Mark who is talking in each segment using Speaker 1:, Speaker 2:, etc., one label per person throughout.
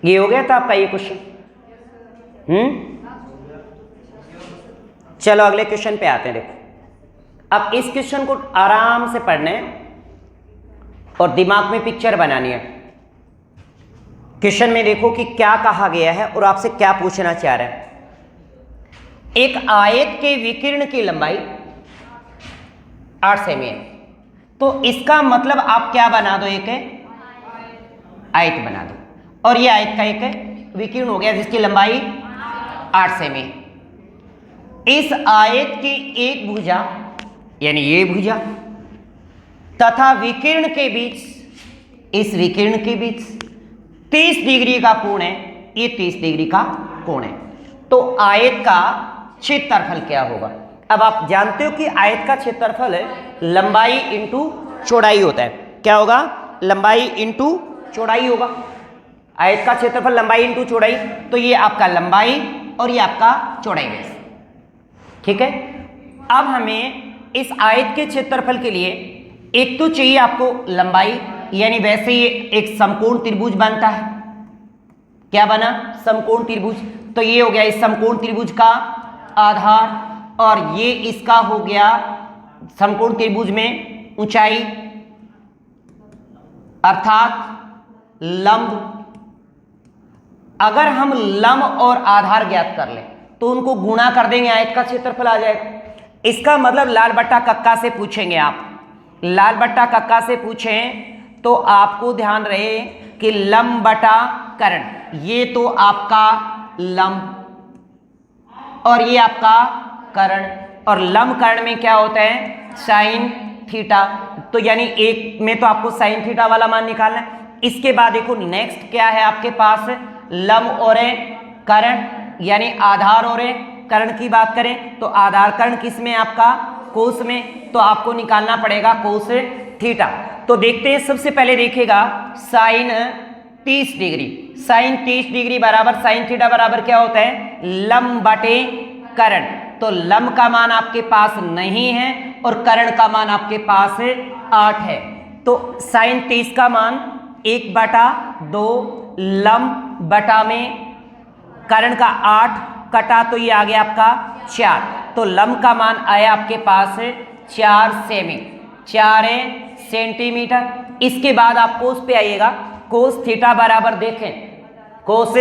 Speaker 1: ये हो गया था आपका ये क्वेश्चन। चलो अगले क्वेश्चन पे आते हैं। देखो अब इस क्वेश्चन को आराम से पढ़ना है और दिमाग में पिक्चर बनानी है। क्वेश्चन में देखो कि क्या कहा गया है और आपसे क्या पूछना चाह रहा है। एक आयत के विकिरण की लंबाई 8 सेमी है, तो इसका मतलब आप क्या बना दो, एक आयत बना दो, और ये आयत का एक विकिरण हो गया जिसकी लंबाई 8 सेमी है। इस आयत की एक भुजा यानी ये भुजा तथा विकिरण के बीच, इस विकिरण के बीच 30 डिग्री का कोण है, ये 30 डिग्री का कोण है। तो आयत का क्षेत्रफल क्या होगा। अब आप जानते हो कि आयत का क्षेत्रफल लंबाई इंटू चौड़ाई होता है। क्या होगा, लंबाई इंटू चौड़ाई होगा। आयत का क्षेत्रफल लंबाई इंटू चौड़ाई, तो ये आपका लंबाई और ये आपका चौड़ाई है। ठीक है, अब हमें इस आयत के क्षेत्रफल के लिए एक तो चाहिए आपको लंबाई, यानी वैसे ही एक समकोण त्रिभुज बनता है। क्या बना, समकोण त्रिभुज। तो ये हो गया इस समकोण त्रिभुज का आधार, और ये इसका हो गया समकोण त्रिभुज में ऊंचाई अर्थात लंब। अगर हम लंब और आधार ज्ञात कर लें तो उनको गुणा कर देंगे, आयत का क्षेत्रफल आ जाएगा। इसका मतलब लाल बट्टा कक्का से पूछेंगे आप, लाल बट्टा कक्का से पूछें तो आपको ध्यान रहे कि लंब बटा कर्ण, ये तो आपका लंब और ये आपका कर्ण, और लंब कर्ण में क्या होता है, साइन थीटा। तो यानी एक में तो आपको साइन थीटा वाला मान निकालना है। इसके बाद देखो नेक्स्ट क्या है आपके पास, लंब और कर्ण, यानी आधार और कर्ण की बात करें तो आधार कर्ण किस में, आपका कोस में, तो आपको निकालना पड़ेगा कोस थीटा। तो देखते हैं, सबसे पहले देखेगा साइन 30 डिग्री, साइन 30 डिग्री बराबर साइन थीटा बराबर क्या होता है, लंब बटे कर्ण। तो लंब का मान आपके पास नहीं है और कर्ण का मान आपके पास 8 है। तो साइन 30 का मान 1/2 लंब बटा में कर्ण का 8 कटा, तो ये आ गया आपका 4। तो लंब का मान आया आपके पास 4 सेमी, 4 सेंटीमीटर। इसके बाद आप कोस पे आइएगा, कोस थीटा बराबर देखें, कोस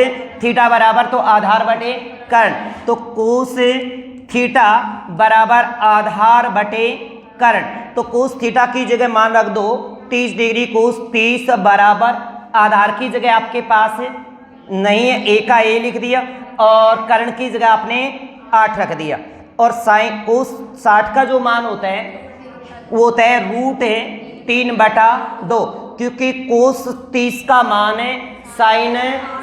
Speaker 1: थीटा बराबर तो आधार बटे कर्ण, तो कोस थीटा बराबर आधार बटे कर्ण। तो कोस थीटा की जगह मान रख दो 30 डिग्री, कोस 30 बराबर आधार की जगह आपके पास नहीं है, ए का ए लिख दिया, और कर्ण की जगह आपने 8 रख दिया। और साइन कोस 60 का जो मान होता है वो होता है √3/2, क्योंकि कोस 30 का मान है साइन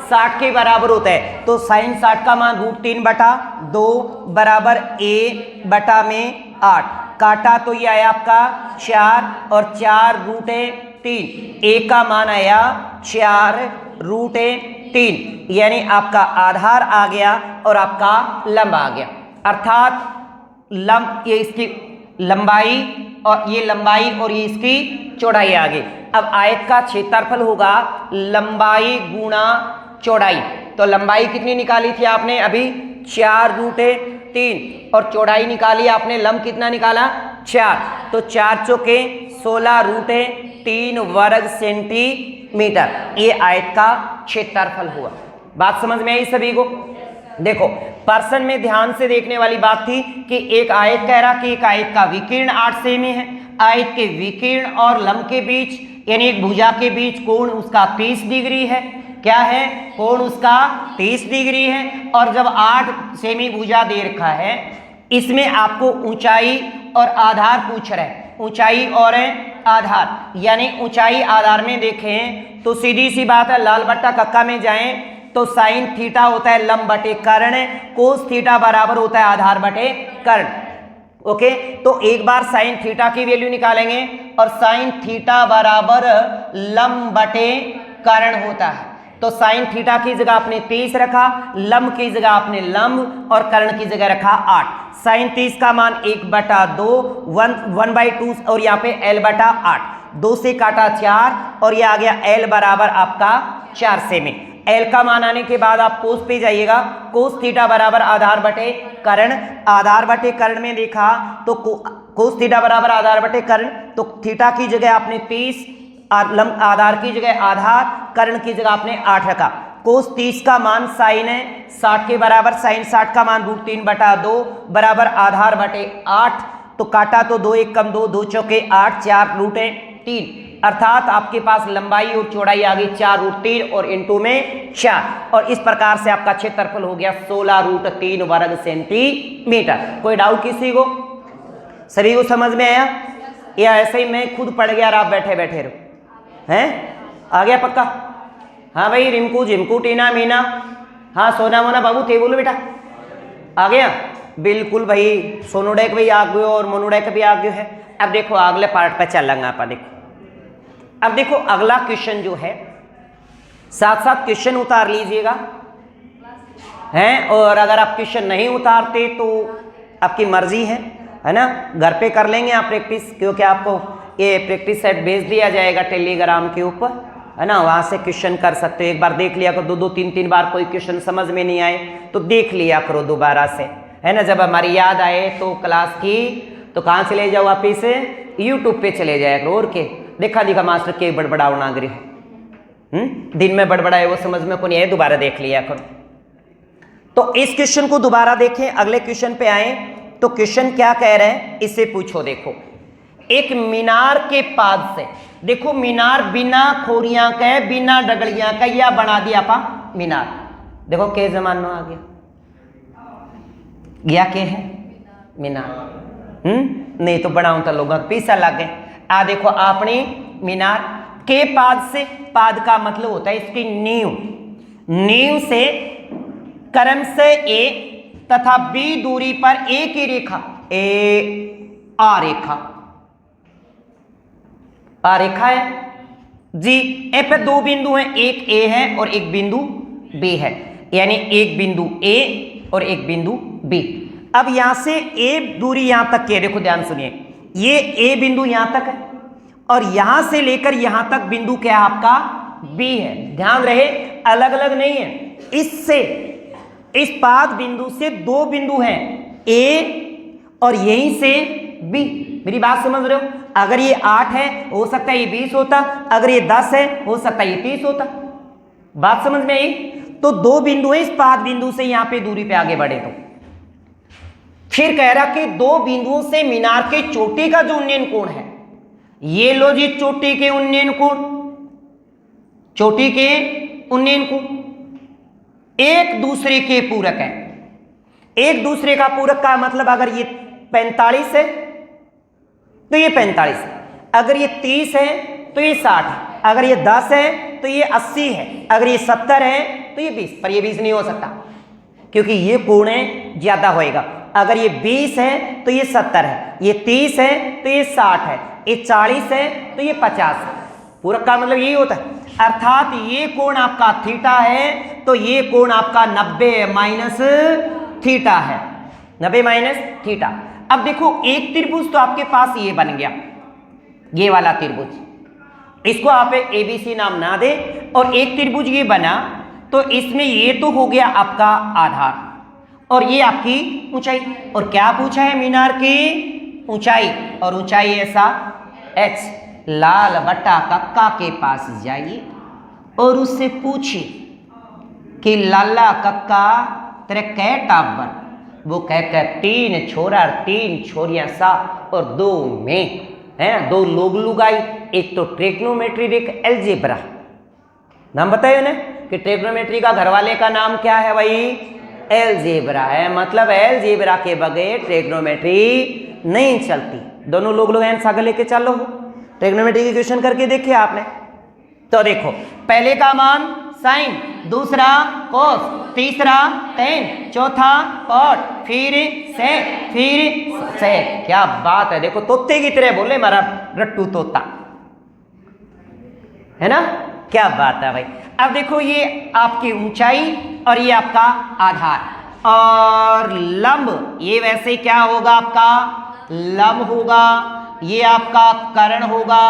Speaker 1: 60 के बराबर होता है। तो साइन 60 का मान √3/2 बराबर a/8 काटा, तो ये आया आपका 4 और 4√3, a का मान आया 4√3, यानी आपका आधार आ गया और आपका लंब आ गया। अर्थात लंब, ये इसकी लंबाई और ये लंबाई और ये इसकी चौड़ाई आ गई। अब आयत का क्षेत्रफल होगा लंबाई गुणा चौड़ाई। तो लंबाई कितनी निकाली थी आपने अभी, 4√3, और चौड़ाई निकाली आपने, लंब कितना निकाला, 4। तो 4 चौके 16√3 वर्ग सेंटीमीटर, ये आयत का क्षेत्रफल हुआ। बात समझ में आई सभी को। देखो पर्सन में ध्यान से देखने वाली बात थी कि एक आयत कह रहा कि एक आयत का विकिर्ण 8 सेमी है, आयत के विकिर्ण और लंब के बीच यानी एक भुजा के बीच कोण उसका 30 डिग्री है। क्या है, कोण उसका 30 डिग्री है। और जब 8 सेमी भुजा दे रखा है, इसमें आपको ऊंचाई और आधार पूछ रहा है, ऊंचाई और आधार, यानी ऊंचाई आधार में देखें तो सीधी सी बात है, लाल बट्टा कक्का में जाएं तो साइन थीटा होता है लंब बटे कर्ण, कोस थीटा बराबर होता है आधार बटे कर्ण। ओके, तो एक बार साइन थीटा की वैल्यू निकालेंगे और साइन थीटा बराबर लंब बटे कर्ण होता है। तो साइन थीटा की जगह आपने 30 रखा, लंब की जगह आपने लंब और कर्ण की जगह रखा 8। साइन 30 का मान 1/2 1/2 और यहाँ पे l/8, 2 से काटा 4 और ये आ गया l बराबर आपका 4 सेमी। एल का मान आने के बाद आप कोस पे जाइएगा, कोस थीटा बराबर आधार बटे कर्ण, आधार बटे कर्ण में देखा तो कोस थीटा बराबर आधार बटे कर्ण, तो थीटा की जगह आपने 30, आधार की जगह आधार, कर्ण की जगह आपने 8 रखा। कोस 30 का मान साइन है 60 के बराबर, साइन 60 का मान √3/2 बराबर आधार बटे 8, तो काटा तो 2 1 कम 2, 2 चौके 8, 4 √3, अर्थात आपके पास लंबाई और चौड़ाई आ गई 4 √3 और इंटू में 4, और इस प्रकार से आपका क्षेत्रफल हो गया 16 √3 वर्ग सेंटीमीटर। कोई डाउट किसी को? सभी को समझ में आया या ऐसे ही मैं खुद पढ़ गया और आप बैठे बैठे रहो? हैं, आ गया पक्का? हाँ भाई, रिंकू जिमकू टीना मीना, हाँ सोना मोना बाबू थे बोलो बेटा, आ गया? बिल्कुल भाई, सोनोडेक भी आ गयो और मोनोडेक भी आ गयो है। अब देखो अगले पार्ट पे चलेंगे आप। देखो अब देखो अगला क्वेश्चन जो है, साथ साथ क्वेश्चन उतार लीजिएगा हैं, और अगर आप क्वेश्चन नहीं उतारते तो आपकी मर्जी है ना, घर पे कर लेंगे आप प्रैक्टिस, क्योंकि आपको ये प्रैक्टिस सेट भेज दिया जाएगा टेलीग्राम के ऊपर, है ना, वहाँ से क्वेश्चन कर सकते हो। एक बार देख लिया करो, 2 3 बार कोई क्वेश्चन समझ में नहीं आए तो देख लिया करो दोबारा से, है ना। जब हमारी याद आए तो क्लास की, तो कहाँ चले जाओ वापिस, यूट्यूब पे चले जाया करो, और के देखा मास्टर के बड़बड़ाओ नागरी है, दिन में बड़बड़ाए वो समझ में को नहीं आए, दोबारा देख लिया करो। तो इस क्वेश्चन को दोबारा देखें, अगले क्वेश्चन पे आए तो क्वेश्चन क्या कह रहे हैं इससे पूछो। देखो एक मीनार के पाद से, देखो मीनार बिना खोरियां के बिना डगड़ियां का या बना दिया पा मीनार, देखो के जमाना आ गया, गया के है मीनार, नहीं तो बनाऊं तो लोगों पीछा लग गए। आ देखो आपने मीनार के पाद से, पाद का मतलब होता है इसकी नींव, नींव से क्रम से ए तथा बी दूरी पर एक ही रेखा ए आ रेखा, आ रेखा है जी, ए पे 2 बिंदु हैं, एक ए है और एक बिंदु बी है, यानी एक बिंदु ए और एक बिंदु बी। अब यहां से ए दूरी यहां तक की है, देखो ध्यान सुनिए, ये ए बिंदु यहां तक है और यहां से लेकर यहां तक बिंदु क्या है आपका बी है। ध्यान रहे अलग अलग नहीं है, इससे इस पाद बिंदु से 2 बिंदु हैं, ए और यहीं से बी। मेरी बात समझ रहे हो? अगर ये 8 है हो सकता है ये 20 होता, अगर ये 10 है हो सकता है ये 30 होता। बात समझ में आई? तो 2 बिंदु है, इस पाद बिंदु से यहां पे दूरी पे आगे बढ़े तो फिर कह रहा कि 2 बिंदुओं से मीनार के चोटी का जो उन्नयन कोण है, ये लो जी चोटी के उन्नयन कोण, चोटी के उन्नयन कोण एक दूसरे के पूरक है। एक दूसरे का पूरक का मतलब अगर ये 45 है तो ये 45 है, अगर ये 30 है तो ये 60 है, अगर ये 10 है तो ये 80 है, अगर ये 70 है तो ये 20, पर ये 20 नहीं हो सकता क्योंकि ये कोण ज्यादा होएगा। अगर ये 20 है तो ये 70 है, ये 30 है तो ये 60 है, ये 40 है तो ये 50 है। पूरक का मतलब यही होता है, अर्थात ये कोण आपका थीटा है तो ये कोण आपका 90 माइनस थीटा है, 90 माइनस थीटा। अब देखो एक त्रिभुज तो आपके पास ये बन गया, ये वाला त्रिभुज, इसको आप एबीसी नाम ना दे, और एक त्रिभुज ये बना तो इसमें ये तो हो गया आपका आधार और ये आपकी ऊंचाई। और क्या पूछा है? मीनार की ऊंचाई, और ऊंचाई ऐसा h। लाल बट्टा कक्का के पास जाइए और उससे पूछिए कि लाला कक्का तेरे कै टाबर, वो कह 3 छोरा 3 छोरियां सा और 2 में है 2 लोग लुगाई, एक तो ट्रिग्नोमेट्री एक एलजेब्रा। नाम बताइए उन्हें कि ट्रिग्नोमेट्री का घरवाले का नाम क्या है भाई? एलजेब्रा है, मतलब एलजेब्रा के बगैर ट्रिग्नोमेट्री नहीं चलती। दोनों लोग सागर लेके चलो, ट्रिग्नोमेट्री की क्वेश्चन करके देखिए आपने। तो देखो पहले का मान साइन, दूसरा कोस, तीसरा टेन, चौथा कॉट, फिर से। क्या बात है, देखो तोते की तरह बोले हमारा रट्टू तोता, है ना? क्या बात है भाई। अब देखो ये आपकी ऊंचाई और ये आपका आधार, और लंब ये वैसे क्या होगा आपका लंब होगा, ये आपका कर्ण होगा,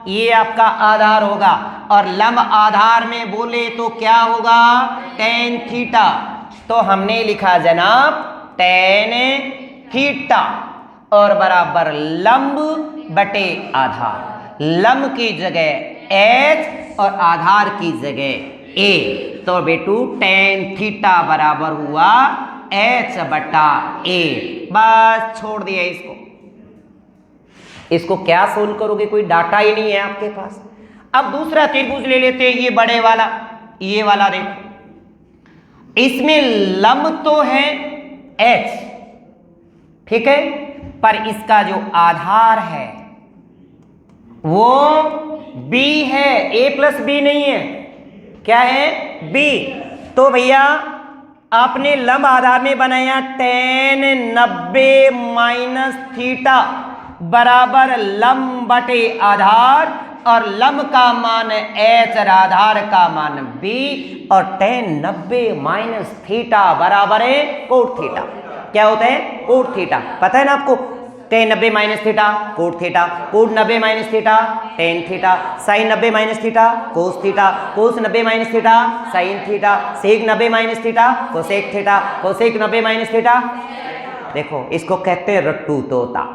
Speaker 1: ये आपका आधार होगा, और लंब आधार में बोले तो क्या होगा, tan थीटा। तो हमने लिखा जनाब tan थीटा और बराबर लंब बटे आधार। लंब की जगह h और आधार की जगह a। तो बेटू tan थीटा बराबर हुआ h बटा a। बस छोड़ दिया इसको। इसको क्या सोल्व करोगे, कोई डाटा ही नहीं है आपके पास। अब दूसरा त्रिभुज ले लेते हैं, ये बड़े वाला, ये वाला देखो, इसमें लंब तो है h, ठीक है, पर इसका जो आधार है वो b है, a प्लस बी नहीं है, क्या है, b। तो भैया आपने लंब आधार में बनाया tan 90 माइनस थीटा बराबर लंब बटे आधार, और लंब का मान h और आधार का मान b, और tan 90 माइनस थीटा बराबर है कोट थीटा। क्या होता है, कोट थीटा, पता है ना आपको। tan 90 minus theta cot theta, cot 90 minus theta tan theta, sine 90 minus theta cos theta, cos 90 minus theta sine theta, sec 90 minus theta cosec theta, cosec 90 minus theta. देखो इसको कहते हैं रट्टू तोता।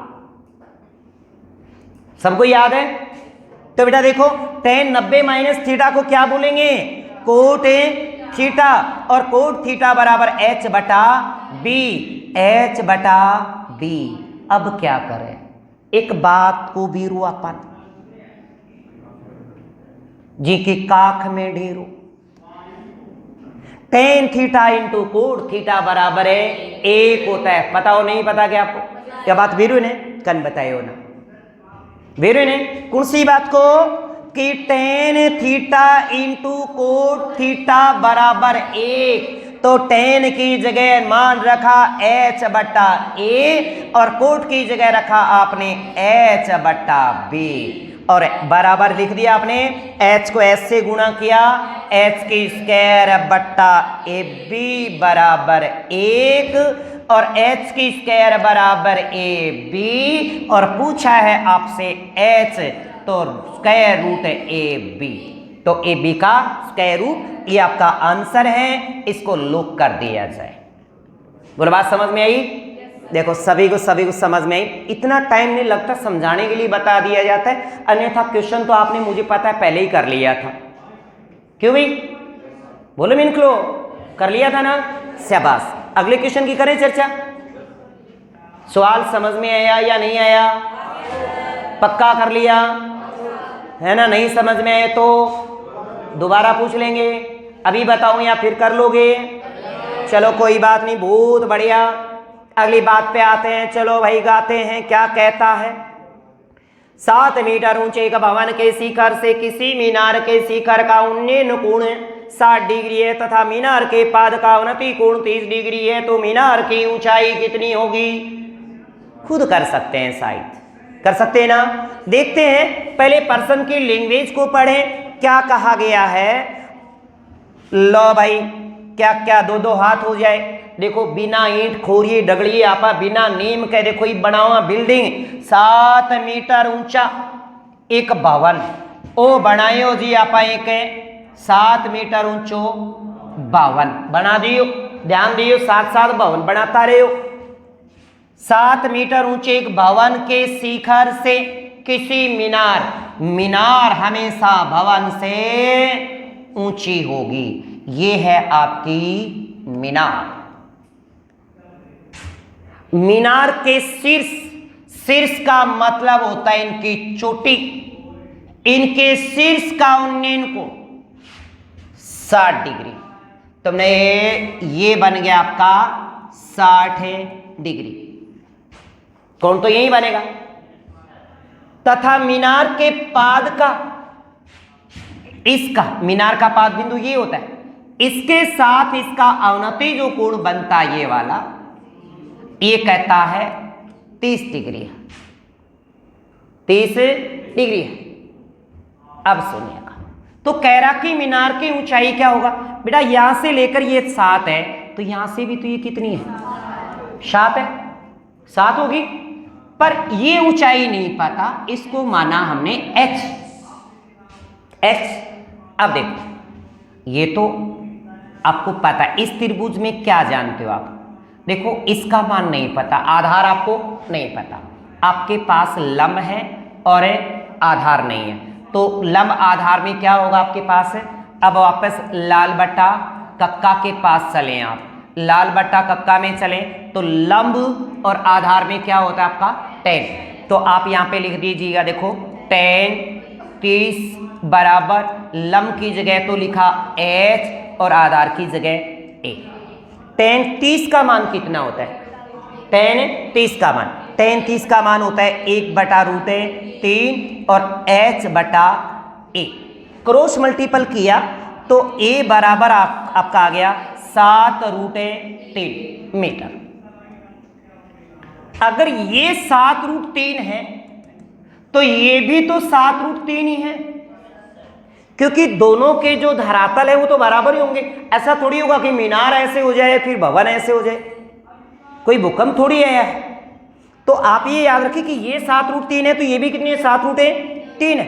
Speaker 1: सबको याद है? तो बेटा देखो tan 90 माइनस थीटा को क्या बोलेंगे, कोट थीटा, और कोट थीटा बराबर h बटा b, h बटा b। अब क्या करें, एक बात को बीरू अपन जी की काख में ढेरो, tan theta into cot theta बराबर है एक होता है। पता हो नहीं पता क्या आपको, क्या बात बीरू ने कन बताए हो ना, वीरू ने कौन सी बात को, कि tan theta into cot theta बराबर एक। तो tan की जगह मान रखा h बटा a, और कोट की जगह रखा आपने h बटा b, और बराबर लिख दिया आपने, h को s से गुणा किया, h की स्क्वायर बटा ए बी बराबर एक, और h की स्क्वायर बराबर ए बी, और पूछा है आपसे h, तो स्क्वायर रूट ए बी। तो ए बी का स्क्वायर रूट, ये आपका आंसर है, इसको लॉक कर दिया जाए। बोलो बात समझ में आई? देखो सभी को समझ में आई। इतना टाइम नहीं लगता, समझाने के लिए बता दिया जाता है, अन्यथा क्वेश्चन तो आपने मुझे पता है पहले ही कर लिया था। क्यों भाई, बोलो मिनक्लो, कर लिया था ना, शाबाश। अगले क्वेश्चन की करें चर्चा। सवाल समझ में आया या नहीं आया, पक्का कर लिया है ना? नहीं समझ में आए तो दोबारा पूछ लेंगे, अभी बताऊं या फिर कर लोगे? चलो कोई बात नहीं, बहुत बढ़िया। अगली बात पे आते हैं, चलो भाई गाते हैं। क्या कहता है, 7 मीटर ऊंचे एक भवन के शिखर से किसी मीनार के शिखर का उन्नयन कोण 60 डिग्री है तथा मीनार के पाद का उन्नति कोण 30 डिग्री है, तो मीनार की ऊंचाई कितनी होगी? खुद कर सकते हैं, शायद कर सकते हैं ना। देखते हैं, पहले पर्सन की लैंग्वेज को पढ़ें। क्या कहा गया है, लो भाई, क्या क्या दो हाथ हो जाए। देखो बिना ईंट खोरिए डगड़िए आपा, बिना नीम के देखो ये बनावा बिल्डिंग 7 मीटर ऊंचा एक भवन ओ बनायो जी आपा, एक 7 मीटर ऊंचो भवन बना दियो। ध्यान दियो, साथ साथ भवन बनाता रहे हो। 7 मीटर ऊंचे एक भवन के शिखर से किसी मीनार, मीनार हमेशा भवन से ऊंची होगी। ये है आपकी मीनार। मीनार के शीर्ष, शीर्ष का मतलब होता है इनकी चोटी, इनके शीर्ष का उन्नयन को 60 डिग्री। तुमने ये बन गया आपका 60 डिग्री, कौन तो यही बनेगा। तथा मीनार के पाद का, इसका मीनार का पाद बिंदु ये होता है, इसके साथ इसका अवनति जो कोण बनता है ये वाला, ये कहता है 30 डिग्री है, 30 डिग्री है। अब सुनिएगा, तो कह रहा कि मीनार की ऊंचाई क्या होगा बेटा, यहां से लेकर ये 7 है, तो यहां से भी तो ये कितनी है, 7 है, 7 होगी। पर ये ऊंचाई नहीं पता, इसको माना हमने h। अब देखो ये तो आपको पता है, इस त्रिभुज में क्या जानते हो आप, देखो इसका मान नहीं पता, आधार आपको नहीं पता, आपके पास लंब है और आधार नहीं है, तो लंब आधार में क्या होगा आपके पास है। अब वापस लाल बट्टा कक्का के पास चलें, आप लाल बट्टा कक्का में चलें तो लंब और आधार में क्या होता है आपका tan, तो आप यहाँ पे लिख दीजिएगा, देखो tan 30 बराबर लंब की जगह तो लिखा h और आधार की जगह a। tan 30 का मान कितना होता है, tan 30 का मान होता है 1/√3 और h बटा a, क्रॉस मल्टीपल किया तो a बराबर आपका आ गया 7√3 मीटर। अगर ये 7√3 है तो ये भी तो 7√3 ही है, क्योंकि दोनों के जो धरातल है वो तो बराबर ही होंगे। ऐसा थोड़ी होगा कि मीनार ऐसे हो जाए फिर भवन ऐसे हो जाए, कोई भूकंप थोड़ी है यार। तो आप ये याद रखिए कि ये 7√3 है तो ये भी कितनी है, 7√3 है।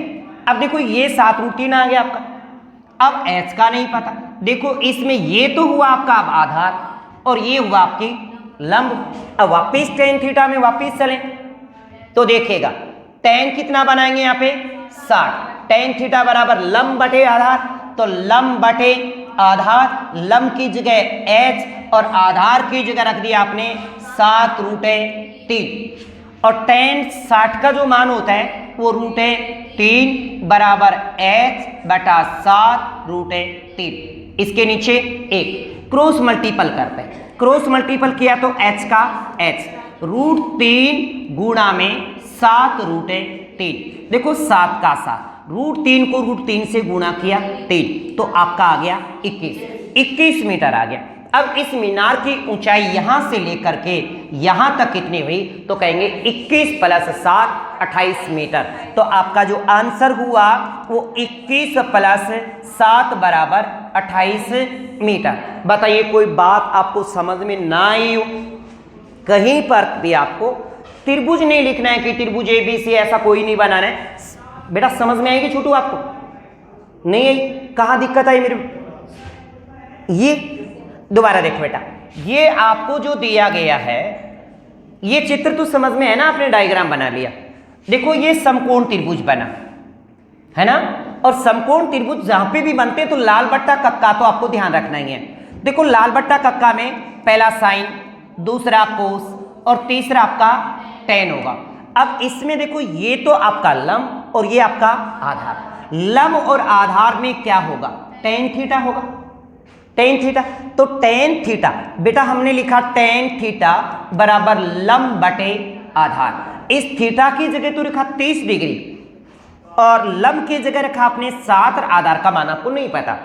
Speaker 1: अब देखो ये 7√3 आ गया आपका, अब h का नहीं पता, देखो इसमें ये तो हुआ आपका अब आधार और ये हुआ आपकी लंब। अब वापिस tan थीटा में वापिस चलें तो देखिएगा tan कितना बनाएंगे यहाँ पे 60, tan थीटा बराबर लंब बटे आधार, तो लंब बटे आधार, लंब की जगह h और आधार की जगह रख दिया आपने 7√3 और tan 60 का जो मान होता है वो √3 बराबर h बटा 7√3। इसके नीचे एक क्रॉस मल्टीपल करते हैं, क्रॉस मल्टीपल किया तो h का h, √3 गुणा में 7√3, देखो 7 का 7, √3 को √3 से गुणा किया 3 तो आपका आ गया 21 मीटर आ गया। अब इस मीनार की ऊंचाई यहां से लेकर के यहां तक कितनी हुई, तो कहेंगे 21 + 7 28 मीटर। तो आपका जो आंसर हुआ वो 21 + 7 बराबर 28 मीटर। बताइए कोई बात आपको समझ में ना आई हो, कहीं पर भी आपको त्रिभुज नहीं लिखना है कि त्रिभुज ABC, ऐसा कोई नहीं बनाना है। बेटा समझ में आएगी छोटू आपको, नहीं आई, कहां दिक्कत आई मेरे, ये दोबारा देखो बेटा, ये आपको जो दिया गया है ये चित्र तो समझ में है ना, आपने डायग्राम बना लिया। देखो ये समकोण त्रिभुज बना है ना, और समकोण त्रिभुज जहां पे भी बनते तो लाल बट्टा कक्का तो आपको ध्यान रखना ही है। देखो लाल बट्टा कक्का में पहला साइन, दूसरा कोस और तीसरा आपका tan होगा। अब इसमें देखो ये तो आपका लंब और ये आपका आधार, लंब और आधार में क्या होगा, tan थीटा होगा, tan थीटा। तो tan थीटा बेटा हमने लिखा tan थीटा बराबर लंब बटे आधार, इस थीटा की जगह तो लिखा 30 डिग्री और लंब की जगह रखा आपने 7 और आधार का मान आपको नहीं पता।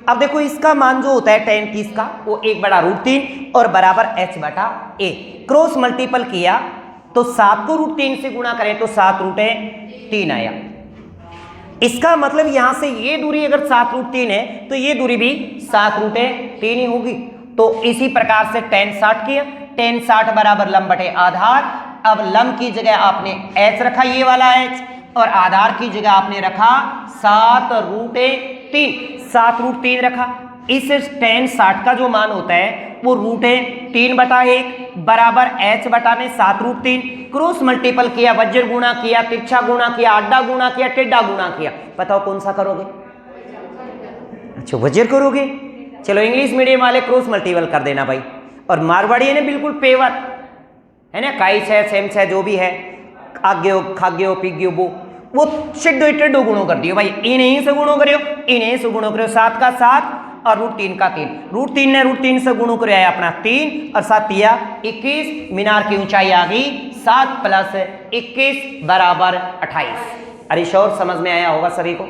Speaker 1: अब देखो इसका मान जो होता है tan 30 का वो 1/√3 और बराबर h बटा a, क्रॉस मल्टीपल किया तो 7 को √3 से गुणा करें तो 7√3 आया। इसका मतलब यहां से ये दूरी अगर 7√3 है तो ये दूरी भी 7√3 ही होगी। तो इसी प्रकार से tan 60 किया, tan 60 बराबर लंब बटे आधार। अब लंब की जगह आपने h रखा, ये वाला h, और आधार की जगह आपने रखा 7√3 रखा। इस tan 60 का जो मान होता है वो √3/1 बराबर h बटा में 7√3, क्रॉस मल्टीपल किया, वज्र गुणा किया, तिरछा गुणा किया, अड्डा गुणा किया, टेढ़ा गुणा किया, बताओ कौन सा करोगे, अच्छा वज्र करोगे। चलो इंग्लिश मीडियम वाले क्रॉस मल्टीपल कर देना भाई, और मारवाड़ी है ना बिल्कुल पेवर है ना, काई छे सेम छे जो भी है, आग्यो खाग्यो पिग्यो वो टेढ़ो टेढ़ो गुणों कर दियो भाई, इन्हीं से गुणों करियो, इन्हीं से गुणों करियो, 7 का 7 और √3 का 3, √3 ने √3 से गुणों कर आया अपना 3 और 7 दिया 21। मीनार की ऊंचाई आ गई 7 + 21 बराबर 28। अरे श्योर समझ में आया होगा सभी को,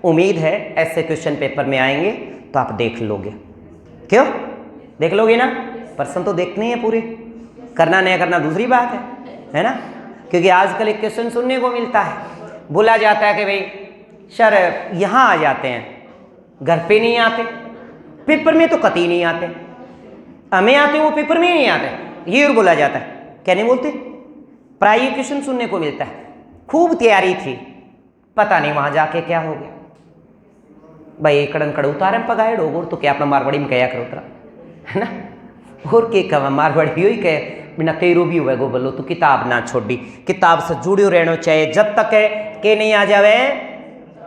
Speaker 1: उम्मीद है ऐसे क्वेश्चन पेपर में आएंगे तो आप देख लोगे, क्यों देख लोगे ना, प्रश्न तो देखने हैं पूरे, करना नहीं करना दूसरी बात है ना। क्योंकि आजकल एक क्वेश्चन सुनने को मिलता है, बोला जाता है कि भाई सर यहाँ आ जाते हैं, घर पे नहीं आते, पेपर में तो कतई नहीं आते, हमें आते वो पेपर में ही नहीं आते, ये और बोला जाता है, क्या नहीं बोलते, प्राय ये क्वेश्चन सुनने को मिलता है। खूब तैयारी थी, पता नहीं वहां जाके क्या हो गया भाई। कड़न कड़ उतारे पगाए डोगोर तो क्या अपना मारवाड़ी में कया कर उतरा है ना। और के कहा मारवाड़ी ही कहे बिना तेरू भी हुआ गो बोलो तो किताब ना छोड़ी, किताब से जुड़ो रहना चाहिए। जब तक है के नहीं आ जावे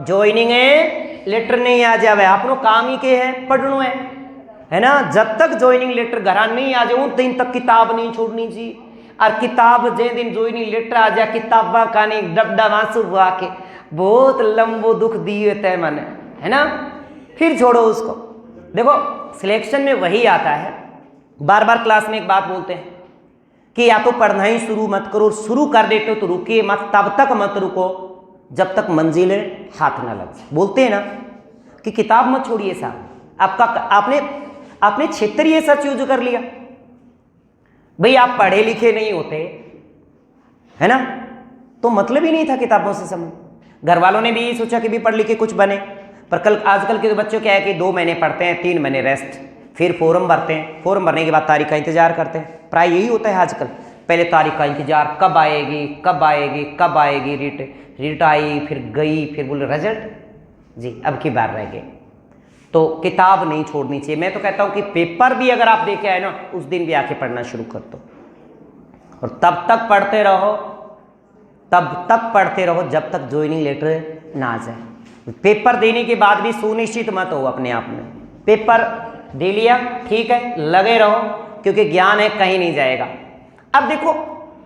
Speaker 1: ज्वाइनिंग है लेटर नहीं आ जावे, अपनो काम ही के है पढ़नो है ना। जब तक ज्वाइनिंग लेटर घर नहीं आ जाए उन दिन तक किताब नहीं छोड़नी चाहिए। और किताब जे दिन ज्वाइनिंग लेटर आ जाए किताबा का नहीं डबडा वांसू हुआ के बहुत लंबो दुख दिए तय मन है ना, फिर छोड़ो उसको। देखो सिलेक्शन में वही आता है, बार बार क्लास में एक बात बोलते हैं कि या तो पढ़ना ही शुरू मत करो, शुरू कर देते हो तो रुकिए मत, तब तक मत रुको जब तक मंजिलें हाथ ना लग जाए। बोलते हैं ना कि किताब मत छोड़िए साहब। आपका आपने क्षेत्र ही ऐसा चूज कर लिया भाई, आप पढ़े लिखे नहीं होते है ना, तो मतलब ही नहीं था किताबों से संबंध। घर वालों ने भी ये सोचा कि भी पढ़ लिख के कुछ बने, पर कल आजकल के बच्चों क्या है कि 2 महीने पढ़ते हैं, 3 महीने रेस्ट, फिर फॉर्म भरते हैं, फॉर्म भरने के बाद तारीख का इंतजार करते हैं। प्राय यही होता है आजकल, पहले तारीख का इंतजार कब आएगी कब आएगी कब आएगी, रीट आई फिर गई, फिर बोले रिजल्ट जी अब की बार रह गए। तो किताब नहीं छोड़नी चाहिए। मैं तो कहता हूँ कि पेपर भी अगर आप देके आए ना उस दिन भी आके पढ़ना शुरू कर दो, और तब तक पढ़ते रहो, तब तक पढ़ते रहो जब तक ज्वाइनिंग लेटर ना आ जाए। पेपर देने के बाद भी सुनिश्चित मत हो अपने आप में, पेपर दे लिया ठीक है, लगे रहो क्योंकि ज्ञान है कहीं नहीं जाएगा। अब देखो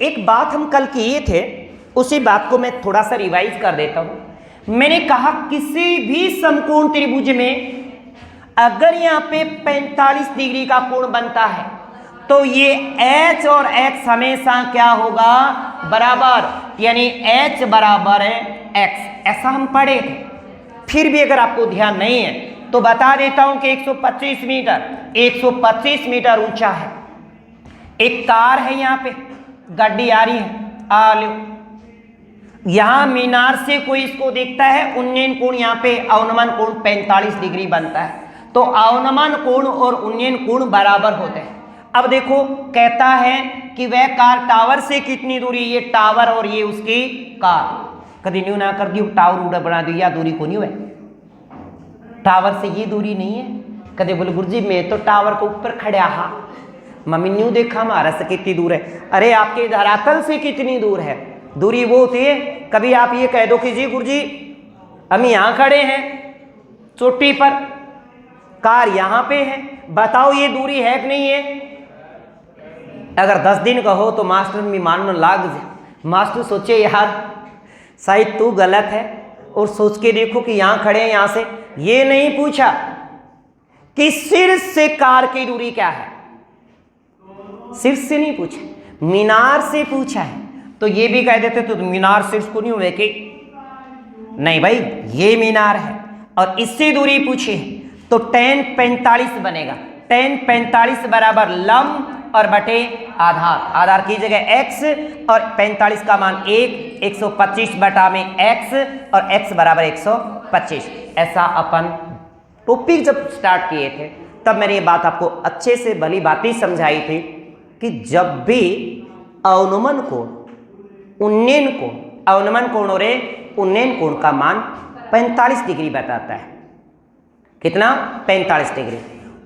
Speaker 1: एक बात हम कल किए थे, उसी बात को मैं थोड़ा सा रिवाइज कर देता हूं। मैंने कहा किसी भी समकोण त्रिभुज में अगर यहाँ पे 45 डिग्री का कोण बनता है तो ये h और x हमेशा क्या होगा बराबर, यानी h बराबर है x, ऐसा हम पढ़े थे। फिर भी अगर आपको ध्यान नहीं है तो बता देता हूं कि 125 मीटर ऊंचा है। एक कार है, यहाँ पे गाड़ी आ रही है, आ लो, यहां मीनार से कोई इसको देखता है, उन्नयन कोण यहाँ पे अवनमन कोण 45 डिग्री बनता है, तो अवनमन कोण और उन्नयन कोण बराबर होते हैं। अब देखो कहता है कि वह कार टावर से कितनी दूरी, ये टावर और ये उसकी कार, कभी न्यू ना कर दी टावर उड़ा बना दिया, दूरी को नहीं हुआ, टावर से ये दूरी नहीं है। कदे बोले गुरुजी मैं तो टावर को ऊपर खड़ा हा, मम्मी न्यू देखा हमारा से कितनी दूर है। अरे आपके धरातल से कितनी दूर है, दूरी वो होती है। कभी आप ये कह दो कि जी गुरुजी हम यहां खड़े हैं चोटी पर, कार यहां पे है, बताओ ये दूरी है कि नहीं है। अगर 10 दिन का हो तो मास्टर में मानना लाग जाए, मास्टर सोचे यार शायद तू गलत है, और सोच के देखो कि यहां खड़े हैं, यहां से ये नहीं पूछा कि सिर से कार की दूरी क्या है, सिर से नहीं पूछा, मीनार से पूछा है। तो ये भी कह देते तो मीनार सिर को नहीं हुए कि नहीं भाई ये मीनार है और इससे दूरी पूछी है, तो tan 45 बनेगा। tan 45 बराबर लंब और बटे आधार, आधार की जगह x और 45 का मान 125 बटा में x और x बराबर 125। ऐसा अपन टॉपिक जब स्टार्ट किए थे तब मैंने ये बात आपको अच्छे से भली बात समझाई थी कि जब भी अवनमन कोण उन्नयन कोण, अवनमन कोण और उन्नयन कोण का मान 45 डिग्री बताता है, कितना 45 डिग्री,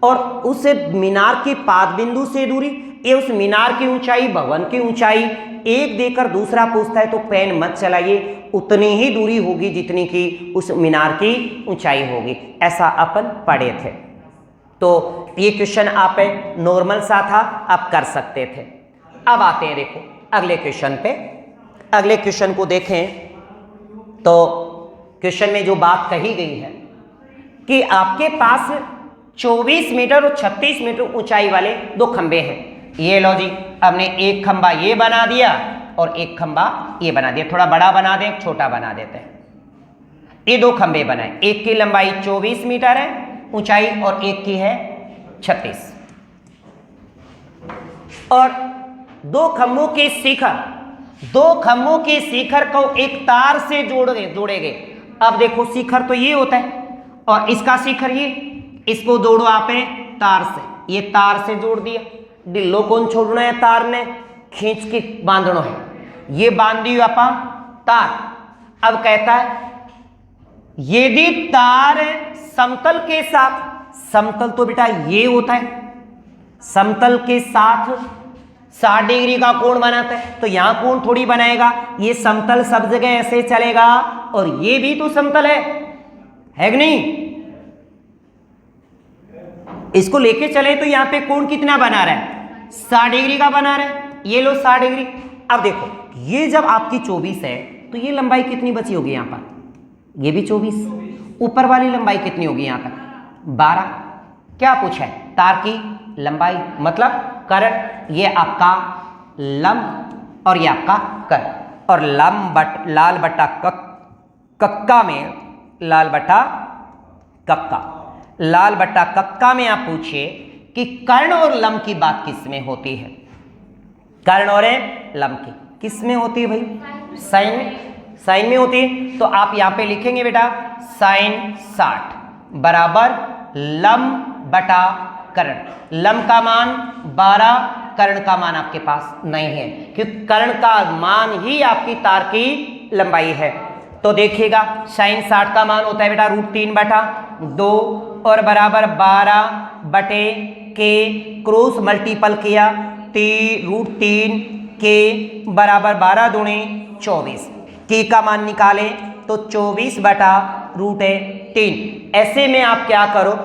Speaker 1: और उस मीनार के पाद बिंदु से दूरी, ये उस मीनार की ऊंचाई भवन की ऊंचाई एक देकर दूसरा पूछता है तो पेन मत चलाइए, उतनी ही दूरी होगी जितनी की उस मीनार की ऊंचाई होगी। ऐसा अपन पढ़े थे। तो ये क्वेश्चन आप नॉर्मल सा था, आप कर सकते थे। अब आते हैं देखो अगले क्वेश्चन पे। अगले क्वेश्चन को देखें तो क्वेश्चन में जो बात कही गई है कि आपके पास 24 मीटर और 36 मीटर ऊंचाई वाले 2 खंबे हैं। ये लो जी, हमने एक खंबा ये बना दिया और एक खंबा ये बना दिया, थोड़ा बड़ा बना दें छोटा बना देते हैं। ये 2 खंबे बनाए, एक की लंबाई 24 मीटर है ऊंचाई और एक की है 36, और 2 खंभों के शिखर को एक तार से जोड़ेंगे। अब देखो शिखर तो ये होता है और इसका शिखर ये, इसको जोड़ो आपने तार से, ये तार से जोड़ दिया। ढिल्लो कौन छोड़ना है, तार ने खींच के बांधना है। ये बांध दी अपन तार। अब कहता है यदि तार समतल के साथ, समतल तो बेटा ये होता है, समतल के साथ 60 डिग्री का कोण बनाता है, तो यहां कोण थोड़ी बनाएगा, ये समतल सब जगह ऐसे चलेगा, और ये भी तो समतल है कि नहीं? इसको लेके चले तो यहां पे कोण कितना बना रहा है? 60 डिग्री का बना रहा है। ये लो 60 डिग्री। अब देखो ये जब आपकी 24 है तो ये लंबाई कितनी बची होगी यहां पर? ये भी 24। ऊपर वाली लंबाई कितनी होगी यहां तक? 12। क्या पूछा है? तार की लंबाई मतलब करंट। ये आपका लंब और ये आपका करंट। और लाल बट्टा कक्का में, लाल बट्टा कक्का में आप पूछिए कि कर्ण और लंब की बात किस में होती है? कर्ण और लंब की किस में होती है भाई? साइन में, साइन में होती है। तो आप यहां पे लिखेंगे बेटा साइन 60 बराबर लंब बटा कर्ण। लंब का मान 12, कर्ण का मान आपके पास नहीं है, क्योंकि कर्ण का मान ही आपकी तार की लंबाई है। तो देखिएगा साइन 60 का मान होता है बेटा √3/2 और बराबर 12 बटे के, क्रॉस मल्टीपल किया √3 के बराबर 12 दूनी 24। के का मान निकाले तो 24/√3। ऐसे में आप क्या करो,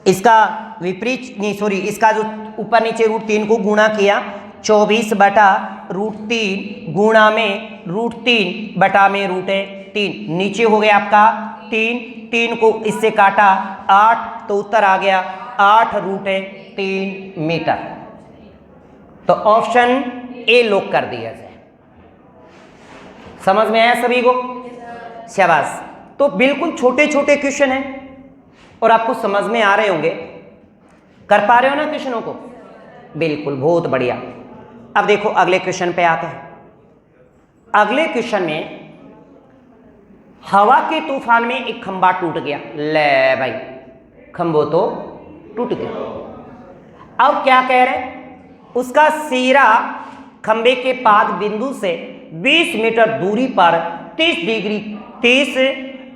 Speaker 1: इसका विपरीत नहीं सॉरी इसका जो ऊपर नीचे √3 को गुणा किया, 24/√3 गुणा में √3/√3, नीचे हो गया आपका 3 को इससे काटा 8, तो उत्तर आ गया 8√3 मीटर। तो ऑप्शन ए लॉक कर दिया जाए। समझ में आया सभी को? शाबाश। तो बिल्कुल छोटे छोटे क्वेश्चन हैं और आपको समझ में आ रहे होंगे। कर पा रहे हो ना क्वेश्चनों को? बिल्कुल, बहुत बढ़िया। अब देखो अगले क्वेश्चन पे आते हैं। अगले क्वेश्चन में हवा के तूफान में एक खंभा टूट गया। ले भाई, खंभो तो टूट गया। अब क्या कह रहे हैं? उसका सिरा खंभे के पाद बिंदु से 20 मीटर दूरी पर 30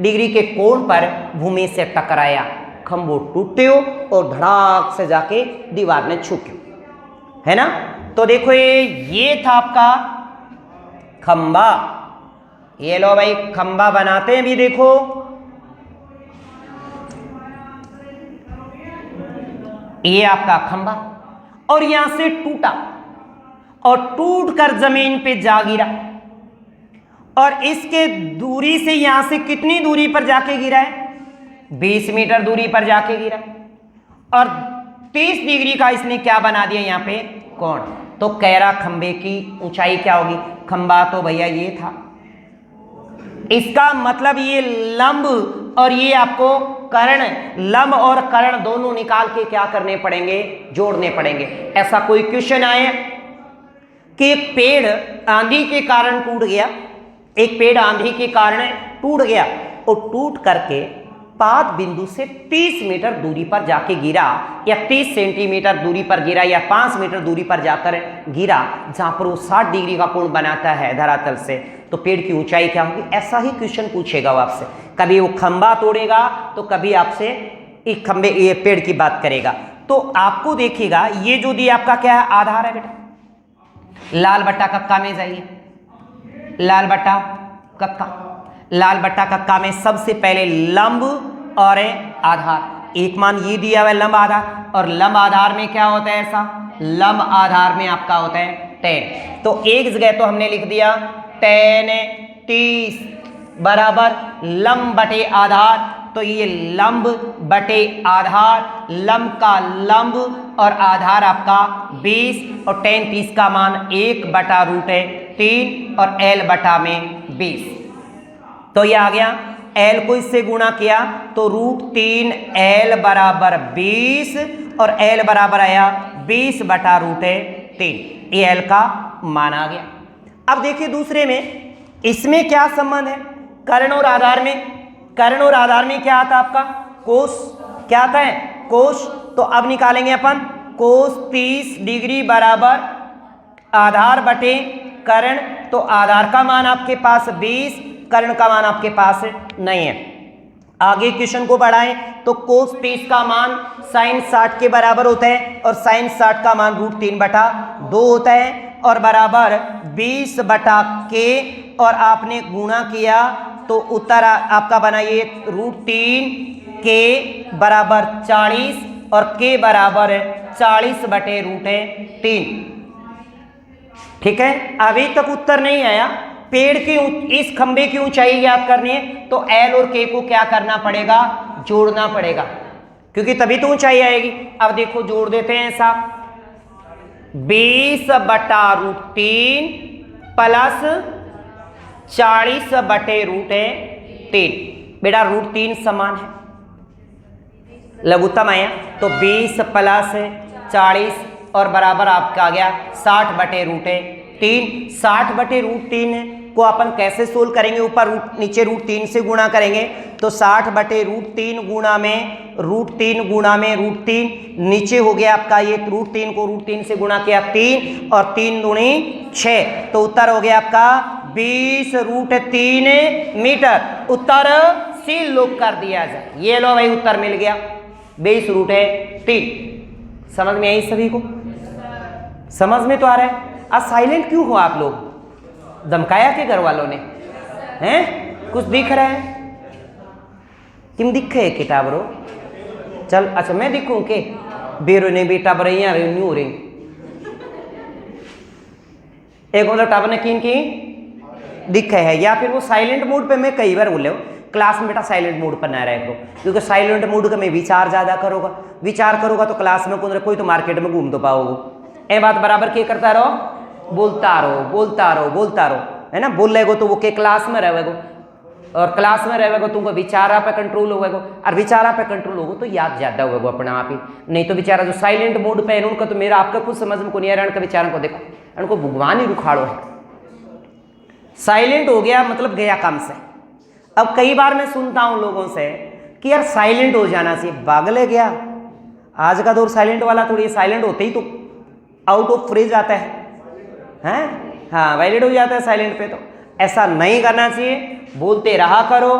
Speaker 1: डिग्री के कोण पर भूमि से टकराया। खंभो टूटे और धड़ाक से जाके दीवार में छुके, है ना? तो देखो ये था आपका खंभा। ये लो भाई, खंभा बनाते हैं भी, देखो ये आपका खंभा, और यहां से टूटा और टूट कर जमीन पे जा गिरा, और इसके दूरी से यहां से कितनी दूरी पर जाके गिरा है? 20 मीटर दूरी पर जाके गिरा, और 30 डिग्री का इसने क्या बना दिया यहां पे? कोण। तो कह रहा खंभे की ऊंचाई क्या होगी? खंभा तो भैया ये था, इसका मतलब ये लंब और ये आपको कर्ण, लंब और कर्ण दोनों निकाल के क्या करने पड़ेंगे? जोड़ने पड़ेंगे। ऐसा कोई क्वेश्चन आए कि एक पेड़ आंधी के कारण टूट गया, एक पेड़ आंधी के कारण टूट गया और टूट करके पाद बिंदु से 30 मीटर दूरी पर जाके गिरा, या 30 सेंटीमीटर दूरी पर गिरा, या 5 मीटर दूरी पर जाकर गिरा, जहां पर वो 60 डिग्री का कोण बनाता है धरातल से। तो पेड़ की ऊंचाई क्या होगी? ऐसा ही क्वेश्चन पूछेगा वो आपसे। कभी वो खंभा तोड़ेगा तो कभी आपसे एक खंभे, ये पेड़ की बात करेगा। तो आपको देखिएगा ये जो दिया आपका क्या है? आधार है बेटा। लाल बट्टा कक्का में जाइए, लाल बट्टा कक्का में सबसे पहले लंब और आधार। एक मान ये दिया हुआ है लंब आधार, और लंब आधार में क्या होता है? ऐसा लंब आधार में आपका होता है tan। तो एक जगह तो हमने लिख दिया tan 30 बराबर लंब बटे आधार। तो ये लंब बटे आधार, लंब का लंब और आधार आपका 20, और tan 30 का मान 1/√3 और l बटा में 20। तो ये आ गया, l को इससे गुणा किया तो √3l बराबर 20, और l बराबर आया 20/√3। ये l का मान आ गया। अब देखिए दूसरे में, इसमें क्या संबंध है? कर्ण और आधार में, कर्ण और आधार में क्या आता है आपका? कोस। क्या आता है? कोस। तो अब निकालेंगे अपन कोस 30 डिग्री बराबर आधार बटे कर्ण, तो आधार का मान आपके पास 20, कर्ण का मान आपके पास नहीं है। आगे क्वेश्चन को बढ़ाएं तो कोस 30 का मान साइन 60 के बराबर होता है और साइन 60 का मान √3/2 होता है और बराबर 20/k और आपने गुणा किया तो उत्तर आपका बना ये √3k बराबर 40 और k बराबर 40/√3। ठीक है, अभी तक उत्तर नहीं आया। पेड़ की इस खंबे की ऊंचाई ज्ञात करनी है तो L और K को क्या करना पड़ेगा, जोड़ना पड़ेगा, क्योंकि तभी तो ऊंचाई आएगी। अब देखो जोड़ देते हैं ऐसा, 20/√3 प्लस 40/√3। बेटा √3 समान है, लघुत्तम आया तो 20 प्लस 40 और बराबर आपका आ गया 60/√3। 60/√3 को अपन कैसे सोल्व करेंगे, ऊपर नीचे √3 से गुणा करेंगे तो 60/√3 गुणा में √3 नीचे हो गया आपका ये √3 को √3 से गुणा किया 3 और 3 दूनी 6, तो उत्तर हो गया आपका 20√3 मीटर। उत्तर सी लोग कर दिया जाए। ये लो भाई उत्तर मिल गया 20√3। समझ में आई सभी को? समझ में तो आ रहा है। आज साइलेंट क्यों हो आप लोग? धमकाया के घर वालों ने हैं? कुछ दिख रहा है? किम दिखे है किताब रो? चल अच्छा मैं दिखूं के बेरो ने बेटा बरैया न्यू हो रही एक मतलब टाबर ने किन की दिखे है, या फिर वो साइलेंट मोड पे मैं कई बार बोले क्लास में बेटा साइलेंट मोड पर ना रहे करो, क्योंकि साइलेंट मोड का मैं विचार ज्यादा करोगा, विचार करोगा तो क्लास में कोई तो मार्केट में घूम तो पाओगे। ए बात बराबर क्या करता रहो, बोलता रहो, है ना। बोल रहे तो वो के क्लास में रहेगो और क्लास में रहेगा तुमको विचारा पे कंट्रोल होगा और विचारा पे कंट्रोल होगा तो याद ज्यादा होगा अपने आप ही। नहीं तो बेचारा जो साइलेंट मोड पे है उनका तो मेरा आपका कुछ समझ में को नहीं आ रहा। इनका बेचारा को देखो, इनको भगवान ही रुखाड़ो है। साइलेंट हो गया मतलब गया काम से। अब कई बार मैं सुनता हूं लोगों से कि यार साइलेंट हो जाना चाहिए, पागल है क्या? आज का दौर साइलेंट वाला थोड़ी, साइलेंट होते ही तो आउट ऑफ फ्रेज आता है, हैं? हाँ वायलेट हो जाता है साइलेंट पे। तो ऐसा नहीं करना चाहिए, बोलते रहा करो,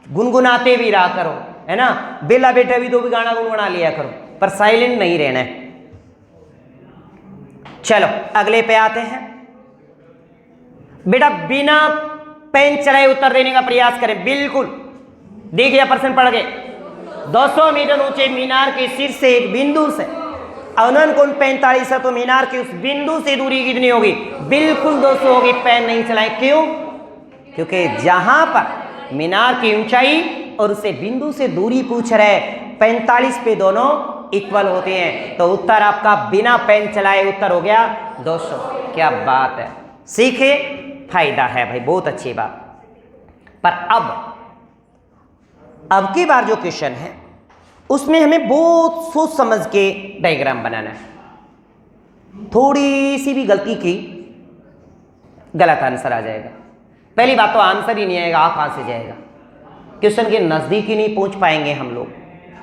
Speaker 1: गुनगुनाते भी रहा करो, है ना। बेला बेटा भी तो भी गाना गुनगुना लिया करो, पर साइलेंट नहीं रहना है। चलो अगले पे आते हैं। बेटा बिना पेन चलाए उत्तर देने का प्रयास करें, बिल्कुल। देखिए प्रश्न पढ़ गए। 200 मीटर ऊंचे मीनार के शीर्ष से एक बिंदु से अवनन कोण 45 है, तो मीनार की उस बिंदु से दूरी कितनी होगी? बिल्कुल 200 होगी। पेन नहीं चलाए, क्यों? क्योंकि जहां पर मीनार की ऊंचाई और उसे बिंदु से दूरी पूछ रहे 45 पे दोनों इक्वल होते हैं, तो उत्तर आपका बिना पेन चलाए उत्तर हो गया 200। क्या बात है, सीखे, फायदा है भाई, बहुत अच्छी बात। पर अब की बार जो क्वेश्चन है उसमें हमें बहुत सोच समझ के डायग्राम बनाना है। थोड़ी सी भी गलती की गलत आंसर आ जाएगा। पहली बात तो आंसर ही नहीं आएगा, आप कहां से जाएगा? क्वेश्चन के नजदीक ही नहीं पहुंच पाएंगे हम लोग।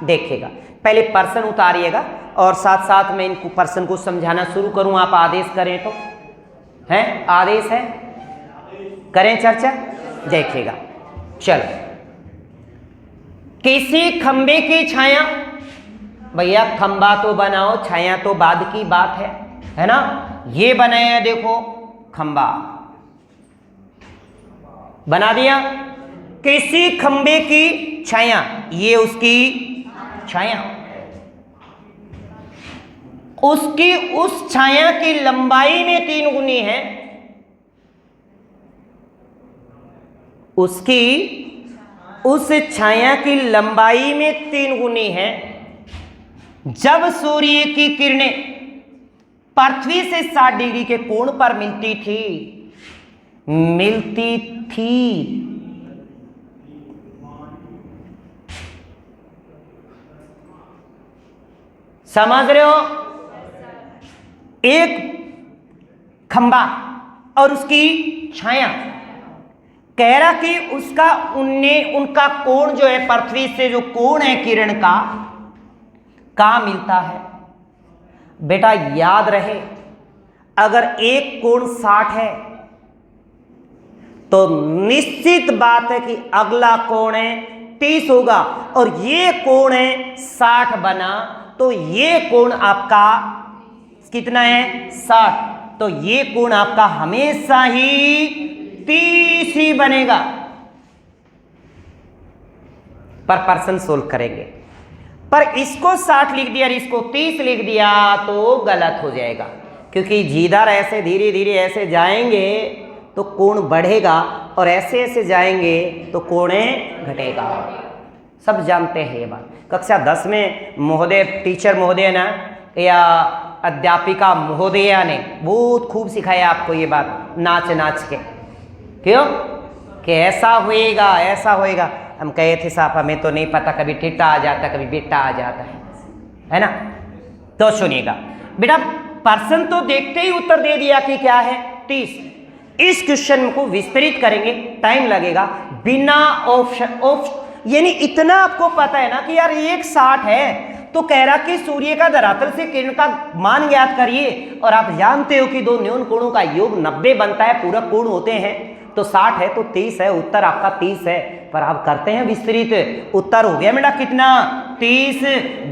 Speaker 1: देखिएगा, पहले पर्सन उतारिएगा और साथ साथ में इन पर्सन को समझाना शुरू करूं, आप आदेश करें तो। है आदेश है, करें चर्चा। देखिएगा, चलो। किसी खंबे की छाया, भैया खंबा तो बनाओ, छाया तो बाद की बात है ना। ये बनाया देखो खंबा बना दिया। किसी खंबे की छाया, ये उसकी छाया, उसकी उस छाया की लंबाई में 3 गुनी है, उसकी उस छाया की लंबाई में 3 गुनी है। जब सूर्य की किरणें पृथ्वी से 60 डिग्री के कोण पर मिलती थी समझ रहे हो? एक खंबा और उसकी छाया, कह रहा कि उनका कोण जो है पृथ्वी से जो कोण है किरण का कहां मिलता है? बेटा याद रहे, अगर एक कोण 60 है तो निश्चित बात है कि अगला कोण है 30 होगा, और ये कोण है 60 बना, तो ये कोण आपका कितना है 60, तो ये कोण आपका हमेशा ही 30 ही बनेगा। पर पर्सन सोल्व करेंगे, पर इसको 60 लिख दिया और इसको 30 लिख दिया तो गलत हो जाएगा, क्योंकि जिधर ऐसे धीरे धीरे ऐसे जाएंगे तो कोण बढ़ेगा और ऐसे ऐसे जाएंगे तो कोण घटेगा। सब जानते हैं ये बात। कक्षा 10 में महोदय, टीचर महोदय ना या अध्यापिका महोदया ने बहुत खूब सिखाया आपको ये बात, नाच नाच के। क्यों कि ऐसा होएगा। हम कहे थे साहब हमें तो नहीं पता, कभी टिट्टा आ जाता कभी बेटा आ जाता है ना। तो सुनिएगा बेटा, पर्सन तो देखते ही उत्तर दे दिया कि क्या है 30। इस क्वेश्चन को विस्तृत करेंगे, टाइम लगेगा, बिना ऑप्शन यानी इतना आपको पता है ना कि यार एक 60 है तो कह रहा कि सूर्य का धरातल से किरण का मान ज्ञात करिए, और आप जानते हो कि दो न्यून कोणों का योग 90 बनता है, पूरक कोण होते हैं, तो 60 है तो 30 है, उत्तर आपका 30 है। पर आप करते हैं विस्तृत, उत्तर हो गया बेटा कितना 30,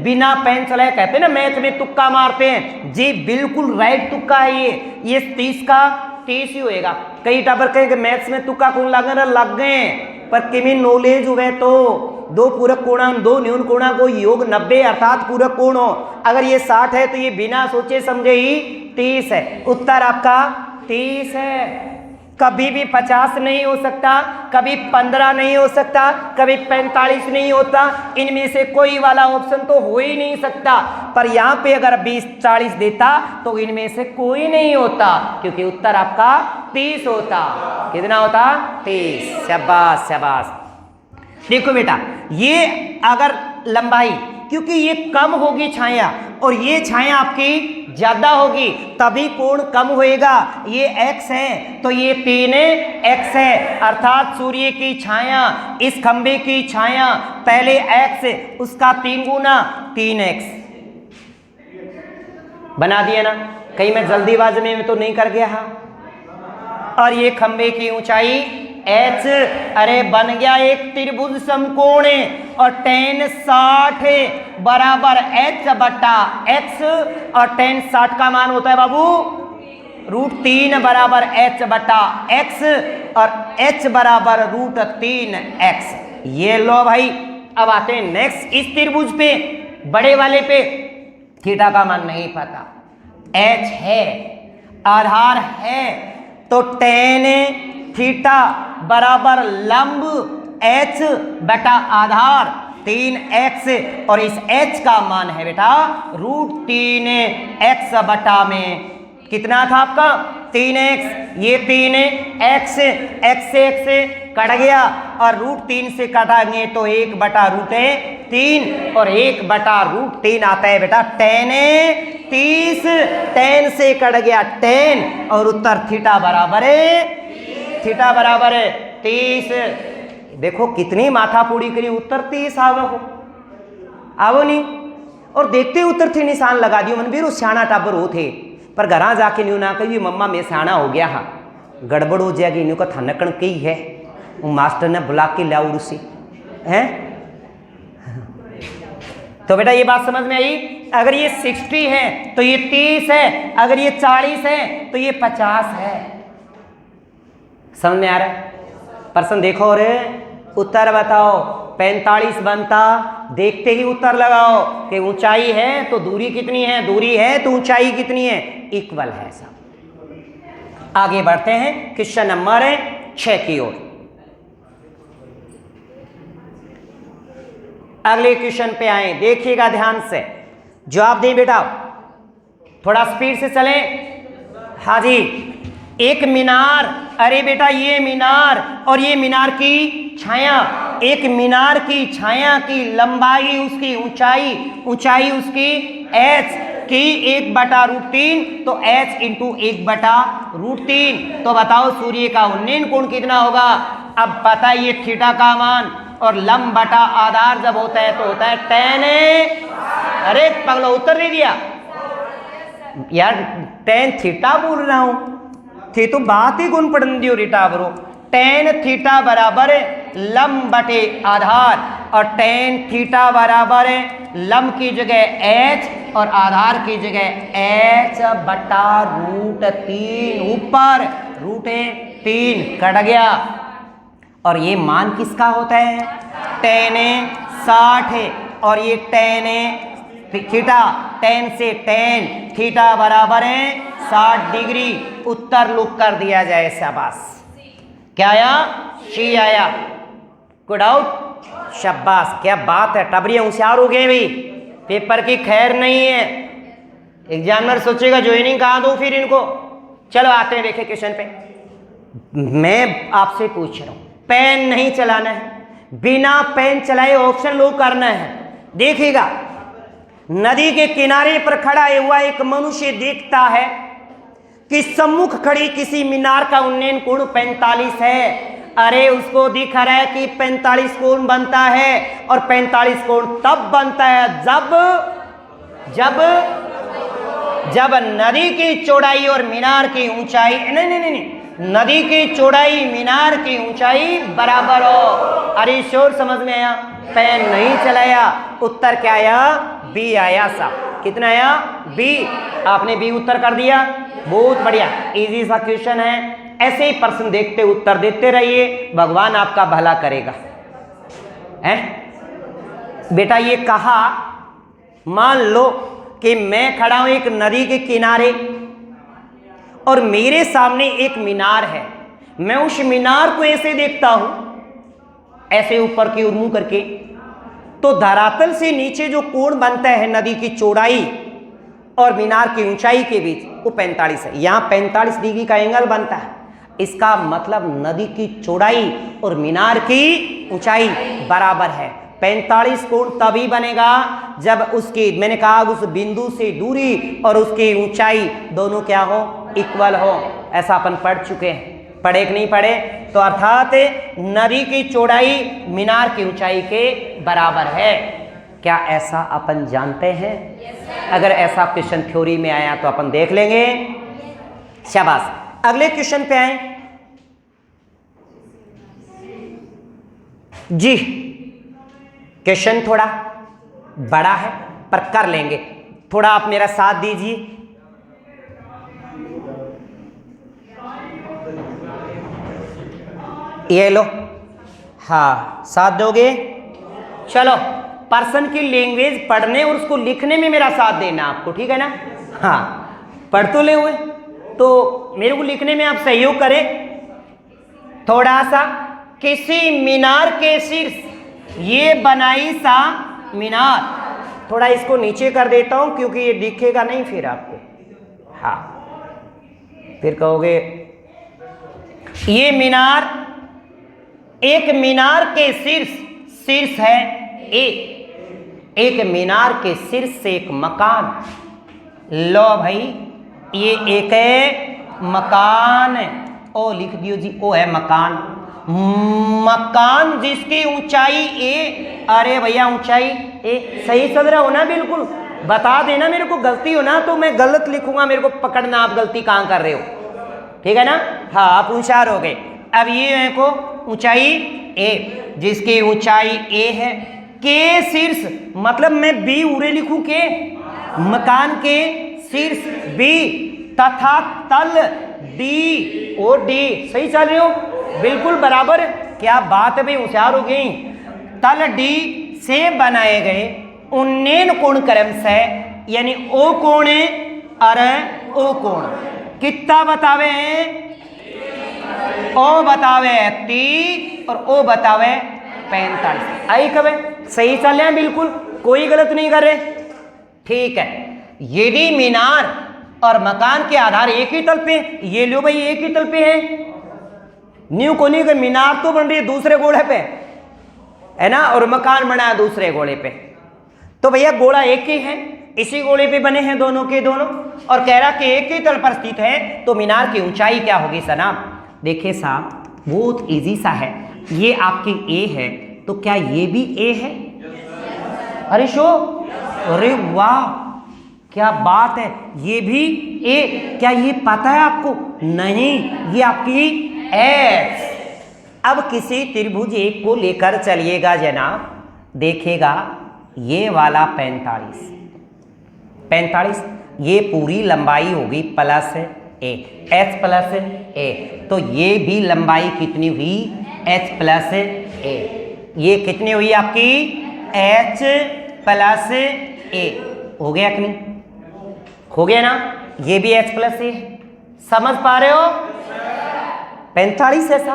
Speaker 1: बिना पेन चलाए। कहते हैं ना मैथ में तुक्का मारते हैं जी, बिल्कुल राइट तुक्का है ये 30 का 30 ही होएगा। कई टापर कहेंगे मैथ्स में तुक्का कौन लग गए, पर किमी नॉलेज हुए तो दो पूरक कोणा, दो न्यून कोणा को योग 90 अर्थात पूरक कोण हो। अगर ये 60 है तो ये बिना सोचे समझे ही 30 है, उत्तर आपका 30 है। कभी भी 50 नहीं हो सकता, कभी 15 नहीं हो सकता, कभी 45 नहीं होता, इनमें से कोई वाला ऑप्शन तो हो ही नहीं सकता। पर यहाँ पे अगर 20-40 देता तो इनमें से कोई नहीं होता, क्योंकि उत्तर आपका 30 होता। कितना होता 30। शाबाश शाबाश। देखो बेटा, ये अगर लंबाई, क्योंकि ये कम होगी छाया और ये छाया आपकी ज्यादा होगी तभी कोण कम होएगा। ये x है तो ये 3x है, अर्थात सूर्य की छाया, इस खंबे की छाया पहले x, उसका 3 गुना 3x। बना दिया ना, कहीं मैं जल्दीबाजी में तो नहीं कर गया। और ये खंबे की ऊंचाई h, अरे बन गया एक त्रिभुज समकोण और tan 60 बराबर h बटा x, और tan 60 का मान होता है बाबू √3 बराबर h बटा x, और h बराबर √3x। ये लो भाई। अब आते हैं नेक्स्ट, इस त्रिभुज पे बड़े वाले पे थीटा का मान नहीं पता, h है, आधार है, तो tan थीटा बराबर लंब h बटा आधार 3x, और इस h का मान है बेटा √3x बटा में कितना था आपका 3x, ये 3x, x से x से कट गया और √3 से काटेंगे तो 1 बटा √3, और 1 बटा √3 आता है बेटा tan 30, tan से कट गया tan, और उत्तर थीटा बराबर है 30। देखो कितनी माथापूड़ी करी, उत्तर 30 आवो नहीं, और देखते उत्तर थे निशान लगा दियो। मन भी सियाणा टाबर हो थे, पर घरा जाके न्यू ना कही मम्मा मैं सियाणा हो गया हाँ, गड़बड़ हो जाएगी, न्यू का थनकन कही है, वो मास्टर ने बुला के लिया उर्सी हैं। तो बेटा ये बात समझ में आई, अगर ये 60 है तो ये 30 है, अगर ये 40 है तो ये 50 है। समझ में आ रहा है? पर्सन देखो और उत्तर बताओ। 45 बनता, देखते ही उत्तर लगाओ कि ऊंचाई है तो दूरी कितनी है, दूरी है तो ऊंचाई कितनी है, इक्वल है सब। आगे बढ़ते हैं क्वेश्चन नंबर 6 की ओर। अगले क्वेश्चन पे आए, देखिएगा ध्यान से, जवाब दें बेटा, थोड़ा स्पीड से चलें। हाँ जी, एक मीनार, अरे बेटा ये मीनार और ये मीनार की छाया, एक मीनार की छाया की लंबाई उसकी ऊंचाई उसकी h की 1 बटा √3, तो h इंटू 1 बटा √3। तो बताओ सूर्य का उन्नयन कोण कितना होगा। अब पता ये थीटा का मान, और लंब बटा आधार जब होता है तो होता है tan। अरे पगला उत्तर दे दिया यार टेन थीटा बोल रहा हूं, थे तो बात ही गुण पढ़न दियो रिटा बरो। टेन थीटा बराबर लंब बटे आधार, और टेन थीटा बराबर लंब की जगह h और आधार की जगह h बटा √3 ऊपर √3 कट गया। और ये मान किसका होता है? टेन 60 है, और ये टेन थीटा, टेन से टेन थीटा बराबर है 60 डिग्री। उत्तर लुक कर दिया जाए, शाबाश। क्या आया? शी आया। गुड आउट, शाबाश, क्या बात है, टबरियां होशियार हो गए भाई। पेपर की खैर नहीं है, एग्जामिनर सोचेगा ज्वाइनिंग कहाँ दो फिर इनको। चलो आते हैं देखे क्वेश्चन पे। मैं आपसे पूछ रहा हूं, पेन नहीं चलाना है, बिना पेन चलाए ऑप्शन लो करना है। देखिएगा, नदी के किनारे पर खड़ा हुआ एक मनुष्य देखता है कि सम्मुख खड़ी किसी मीनार का उन्नयन कोण 45 है। अरे उसको दिख रहा है कि 45 कोण बनता है, और 45 कोण तब बनता है जब नदी की चौड़ाई और मीनार की ऊंचाई नहीं, नदी की चौड़ाई मीनार की ऊंचाई बराबर हो। अरे शोर समझ में आया? पेन नहीं चलाया। उत्तर क्या आया? बी आया साहब। कितना आया? बी। आपने बी उत्तर कर दिया, बहुत बढ़िया, इजी सा क्वेश्चन है। ऐसे ही प्रश्न देखते उत्तर देते रहिए, भगवान आपका भला करेगा। बेटा ये कहा, मान लो कि मैं खड़ा हूं एक नदी के किनारे और मेरे सामने एक मीनार है। मैं उस मीनार को ऐसे देखता हूं, ऐसे ऊपर की ओर मुंह करके, तो धरातल से नीचे जो कोण बनता है नदी की चौड़ाई और मीनार की ऊंचाई के बीच, वो 45 है। यहां 45 डिग्री का एंगल बनता है। इसका मतलब नदी की चौड़ाई और मीनार की ऊंचाई बराबर है। 45 कोण तभी बनेगा जब उसकी, मैंने कहा, उस बिंदु से दूरी और उसकी ऊंचाई दोनों क्या हो? इक्वल हो। ऐसा अपन पढ़ चुके हैं, पढ़े कि नहीं पढ़े? तो अर्थात नदी की चौड़ाई मीनार की ऊंचाई के बराबर है। क्या ऐसा अपन जानते हैं? अगर ऐसा क्वेश्चन थ्योरी में आया तो अपन देख लेंगे। शाबाश। अगले क्वेश्चन पे आए जी। क्वेश्चन थोड़ा बड़ा है पर कर लेंगे, थोड़ा आप मेरा साथ दीजिए। ये लो, हाँ साथ दोगे? चलो, पर्सन की लैंग्वेज पढ़ने और उसको लिखने में मेरा साथ देना आपको, ठीक है ना? हाँ, पढ़ तो ले हुए, तो मेरे को लिखने में आप सहयोग करें थोड़ा सा। किसी मीनार के शीर्ष, ये बनाई सा मीनार, थोड़ा इसको नीचे कर देता हूं क्योंकि ये दिखेगा नहीं फिर आपको। हाँ, फिर कहोगे ये मीनार, एक मीनार के शीर्ष है एक मीनार के शीर्ष से एक मकान। लो भाई, ये एक है मकान, ओ लिख दियो जी, ओ है मकान। मकान जिसकी ऊंचाई ए, अरे भैया ऊंचाई ए, सही चल रहा हो ना? बिल्कुल बता देना मेरे को, गलती हो ना तो मैं गलत लिखूंगा, मेरे को पकड़ना आप गलती कहां कर रहे हो, ठीक है ना? हाँ, आप होशियार हो गए। अब ये है को ऊंचाई ए, जिसकी ऊंचाई ए है, के शीर्ष, मतलब मैं बी उरे लिखूं के, मकान के शीर्ष बी तथा तल डी, ओ डी। सही चल रहे हो? बिल्कुल बराबर। क्या बात है भाई, होशियार हो गई। तल डी से बनाए गए उन्नयन कोण क्रम से, यानी ओ कोण और ओ कोण कितना बतावे? ओ बतावे 30 और ओ बतावे 45। आई कब? सही चल रहे हैं, बिल्कुल कोई गलत नहीं कर रहे, ठीक है। यदि मीनार और मकान के आधार एक ही तल पे, ये लो भाई एक ही तल पे है, न्यू कोनी का मीनार तो बन रही है दूसरे गोले पे, है ना, और मकान बना है दूसरे गोले पे, तो भैया गोला एक ही है, इसी गोले पे बने हैं दोनों के दोनों, और कह रहा कि एक ही तल पर स्थित है, तो मीनार की ऊंचाई क्या होगी सनाब? देखिए साहब, बहुत इजी सा है। ये आपकी ए है, तो क्या ये भी ए है? अरे शो, अरे वाह, क्या बात है, ये भी ए। क्या ये पता है आपको? नहीं, ये आपकी एच। अब किसी त्रिभुज एक को लेकर चलिएगा जनाब, देखिएगा ये वाला 45, ये पूरी लंबाई होगी प्लस ए, एच प्लस ए। तो ये भी लंबाई कितनी हुई? एच प्लस ए। ये कितनी हुई आपकी? एच प्लस ए। हो गया कि नहीं? हो गया ना? ये भी एच प्लस ए। समझ पा रहे हो? 45 ऐसा।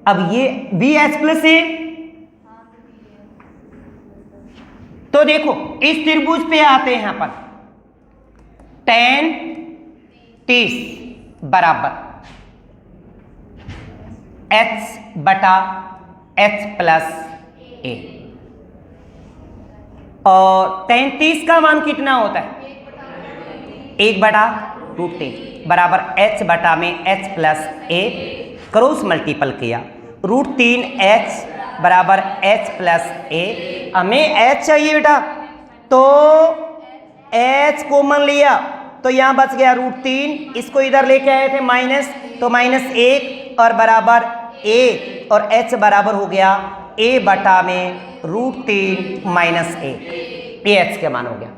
Speaker 1: अब ये भी एच प्लस ए। तो देखो इस त्रिभुज पे आते हैं अपन, tan 30 बराबर h बटा h प्लस ए। और tan 30 का मान कितना होता है? 1 बटा √3 बराबर h बटा में h प्लस ए, क्रॉस मल्टीपल किया, √3h बराबर h प्लस ए। हमें h चाहिए बेटा, तो h कॉमन लिया तो यहां बच गया √3, इसको इधर लेके आए थे माइनस, तो -1 और बराबर a, और h बराबर हो गया a बटा में √3 माइनस 1। ये h का मान हो गया।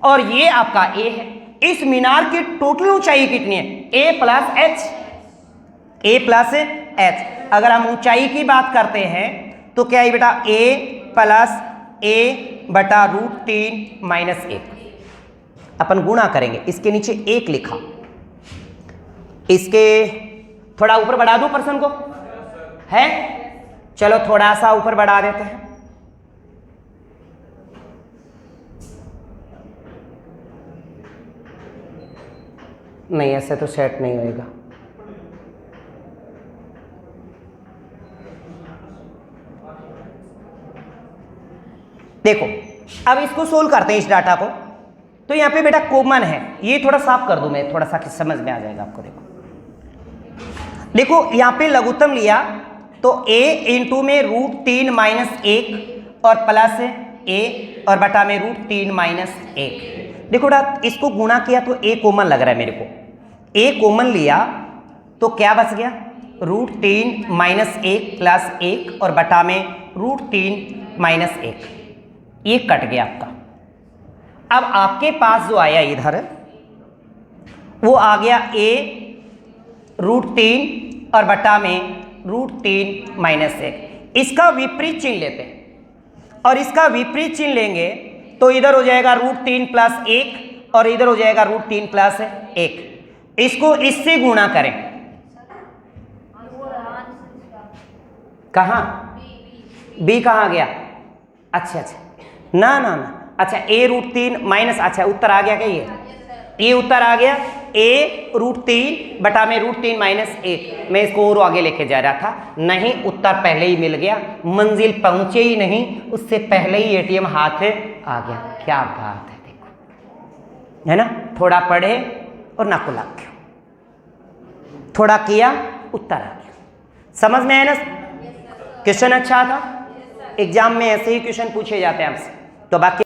Speaker 1: और ये आपका a है। इस मीनार की टोटल ऊंचाई कितनी है? a plus h। अगर हम ऊंचाई की बात करते हैं तो क्या है बेटा? a प्लस a बटा √3 माइनस 1। अपन गुणा करेंगे, इसके नीचे 1 लिखा, इसके थोड़ा ऊपर बढ़ा दूं पर्सन को, है? चलो थोड़ा सा ऊपर बढ़ा देते हैं। नहीं, ऐसे तो सेट नहीं होएगा। देखो अब इसको सोल्व करते हैं इस डाटा को। तो यहाँ पे बेटा कॉमन है, ये थोड़ा साफ कर दूं मैं, थोड़ा सा समझ में आ जाएगा आपको। देखो यहाँ पे लघुत्तम लिया तो a इंटू में √3 माइनस 1 और प्लस a और बटा में √3 माइनस 1। देखो बेटा इसको गुणा किया तो a कॉमन लग रहा है मेरे को। a कॉमन लिया तो क्या बच गया? √3 माइनस 1 प्लस 1 और बटा में √3 माइनस 1। ये कट गया आपका। अब आपके पास जो आया इधर वो आ गया a √3 और बटा में √3 माइनस 1। इसका विपरीत चिन्ह लेते हैं, और इसका विपरीत चिन्ह लेंगे तो इधर हो जाएगा √3 प्लस 1 और इधर हो जाएगा √3 प्लस 1। इसको इससे गुणा करें। कहाँ? b कहाँ गया? अच्छा, ना ना ना, अच्छा a √3 माइनस, अच्छा उत्तर आ गया क्या? ये उत्तर आ गया a √3 बटा में √3 माइनस 1। मैं इसको और आगे लेके जा रहा था, नहीं उत्तर पहले ही मिल गया, मंजिल पहुंचे ही नहीं उससे पहले ही ATM हाथ आ गया। क्या बात है, देखो है ना, थोड़ा पढ़े और ना को लग गया, थोड़ा किया उत्तर आ गया। समझ में आया ना? क्वेश्चन अच्छा था। एग्जाम में ऐसे ही क्वेश्चन पूछे जाते हैं आपसे। तो बाकी